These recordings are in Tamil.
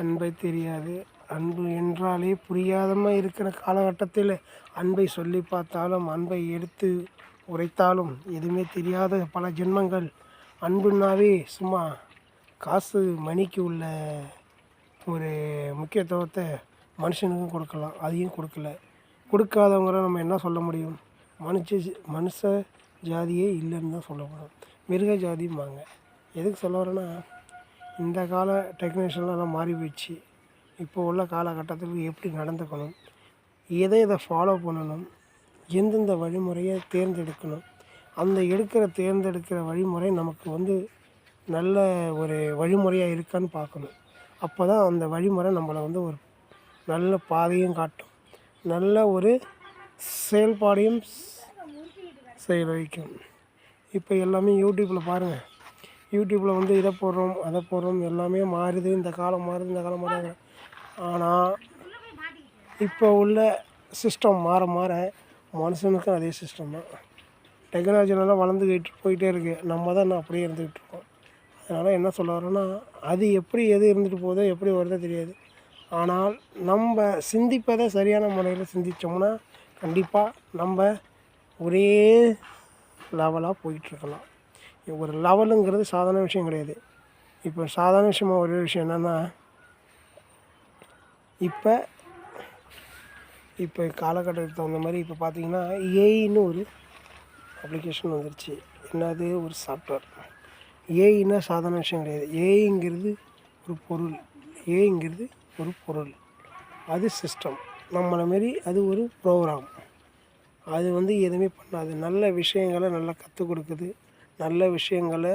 அன்பை தெரியாது. அன்பு என்றாலே புரியாதமாக இருக்கிற காலகட்டத்தில் அன்பை சொல்லி பார்த்தாலும், அன்பை எடுத்து உரைத்தாலும் எதுவுமே தெரியாத பல ஜென்மங்கள். அன்புன்னாவே சும்மா காசு மணிக்கு உள்ள ஒரு முக்கியத்துவத்தை மனுஷனுக்கும் கொடுக்கலாம், அதையும் கொடுக்கல. கொடுக்காதவங்கள நம்ம என்ன சொல்ல முடியும்? மனுஷ ஜாதியே இல்லைன்னு தான் சொல்லப்படும். மிருக ஜாதிம்பாங்க. எதுக்கு சொல்ல வரேன்னா, இந்த கால டெக்னீஷியன்லாம் மாறி போயிடுச்சு. இப்போ உள்ள காலகட்டத்தில் எப்படி நடந்துக்கணும், எதை ஃபாலோ பண்ணணும், எந்தெந்த வழிமுறையை தேர்ந்தெடுக்கணும், அந்த தேர்ந்தெடுக்கிற வழிமுறை நமக்கு நல்ல ஒரு வழிமுறையாக இருக்கான்னு பார்க்கணும். அப்போ தான் அந்த வழிமுறை நம்மளை ஒரு நல்ல பாதையும் காட்டும், நல்ல ஒரு செயல்பாடையும் செயல் வைக்கும். இப்போ எல்லாமே யூடியூப்பில் பாருங்கள். யூடியூப்பில் இதை போடுறோம் அதை போடுறோம், எல்லாமே மாறுது. இந்த காலம் மாறுது. ஆனால் இப்போ உள்ள சிஸ்டம் மாற மாற மனுஷனுக்கும் அதே சிஸ்டம் தான். டெக்னாலஜிலாம் வளர்ந்துக்கிட்டு போயிட்டே இருக்குது. நம்ம தான் இன்னும் அப்படியே இருந்துக்கிட்டு இருக்கோம். அதனால் என்ன சொல்ல வரோன்னா, அது எது இருந்துட்டு போதோ, எப்படி வருதோ தெரியாது. ஆனால் நம்ம சிந்திப்பதை சரியான முறையில் சிந்தித்தோம்னா கண்டிப்பாக நம்ம ஒரே லெவலாக போயிட்டுருக்கலாம். ஒரு லெவலுங்கிறது சாதாரண விஷயம் கிடையாது. இப்போ சாதாரண விஷயமாக ஒரே விஷயம் என்னென்னா, இப்போ காலகட்டத்துக்கு தகுந்த மாதிரி இப்போ பார்த்திங்கன்னா ஏஐன்னு ஒரு அப்ளிகேஷன் வந்துருச்சு. என்னது? ஒரு சாஃப்ட்வேர். ஏஐன்னா சாதாரண விஷயம் கிடையாது. ஏஐங்கிறது ஒரு பொருள், அது சிஸ்டம். நம்மளை மாரி அது ஒரு ப்ரோக்ராம். அது எதுவுமே பண்ணாது. நல்ல விஷயங்களை நல்லா கற்றுக் கொடுக்குது, நல்ல விஷயங்களை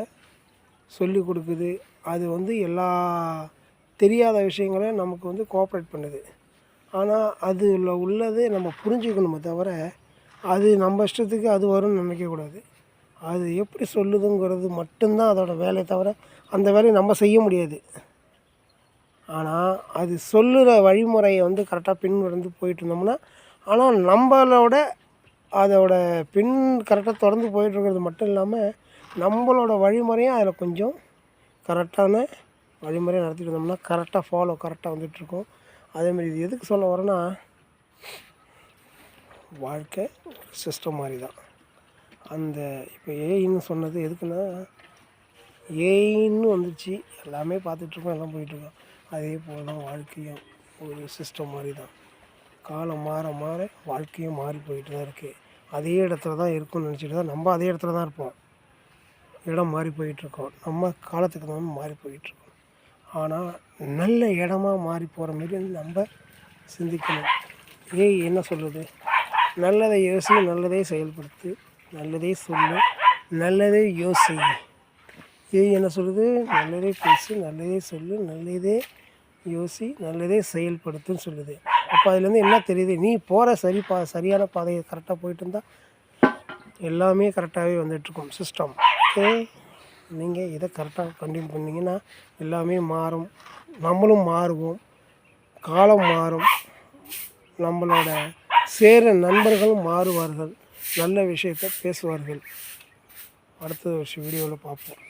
சொல்லிக் கொடுக்குது. அது எல்லா தெரியாத விஷயங்களை நமக்கு கோஆப்ரேட் பண்ணுது. ஆனால் அதில் உள்ளது நம்ம புரிஞ்சுக்கணுமே தவிர, அது நம்ம இஷ்டத்துக்கு அது வரும்னு நினைக்கக்கூடாது. அது எப்படி சொல்லுதுங்கிறது மட்டும்தான் அதோட வேலையை தவிர, அந்த வேலையை நம்ம செய்ய முடியாது. ஆனால் அது சொல்லுகிற வழிமுறையை கரெக்டாக பின்வந்து போயிட்டு இருந்தோம்னா, ஆனால் நம்மளோட அதோட கரெக்டாக தொடர்ந்து போயிட்டுருக்கிறது மட்டும் இல்லாமல், நம்மளோட வழிமுறையும் அதில் கொஞ்சம் கரெக்டான வழிமுறையை நடத்திட்டு இருந்தோம்னா கரெக்டாக வந்துட்டுருக்கோம். அதேமாதிரி இது எதுக்கு சொல்ல வரேன்னா, வாழ்க்கை ஒரு சிஸ்டம் மாதிரி தான். இப்போ ஏஐன்னு சொன்னது எதுக்குன்னா, ஏஐன்னு வந்துச்சு, எல்லாமே பார்த்துட்ருக்கோம், எல்லாம் போயிட்டுருக்கோம். அதே போல் தான் வாழ்க்கையும் ஒரு சிஸ்டம் மாதிரி தான். காலம் மாற மாற வாழ்க்கையும் மாறி போயிட்டு தான் இருக்குது. அதே இடத்துல தான் இருக்கும்னு நினச்சிட்டு தான் நம்ம அதே இடத்துல தான் இருப்போம். இடம் மாறி போயிட்டுருக்கோம், நம்ம காலத்துக்கு தான் மாறி போயிட்டுருக்கோம். ஆனால் நல்ல இடமா மாறி போகிற மாரி நம்ம சிந்திக்கணும். ஏஐ என்ன சொல்லுது? நல்லதை யோசி, நல்லதை செயல்படுத்து, நல்லதே சொல்லு, நல்லதே யோசி. ஏஐ என்ன சொல்லுது? நல்லதே பேசு, நல்லதே சொல்லு, நல்லதே யோசி, நல்லதே செயல்படுத்துன்னு சொல்லுது. அப்போ அதுலேருந்து என்ன தெரியுது? நீ போகிற சரியான பாதையை கரெக்டாக போயிட்டு இருந்தால் எல்லாமே கரெக்டாகவே வந்துட்டுருக்கும் சிஸ்டம். ஓகே, நீங்கள் இதை கரெக்டாக கண்டினியூ பண்ணிங்கன்னா எல்லாமே மாறும், நம்மளும் மாறுவோம், காலம் மாறும், நம்மளோட சேர நண்பர்களும் மாறுவார்கள், நல்ல விஷயத்தை பேசுவார்கள். அடுத்த வீடியோவில் பார்ப்போம்.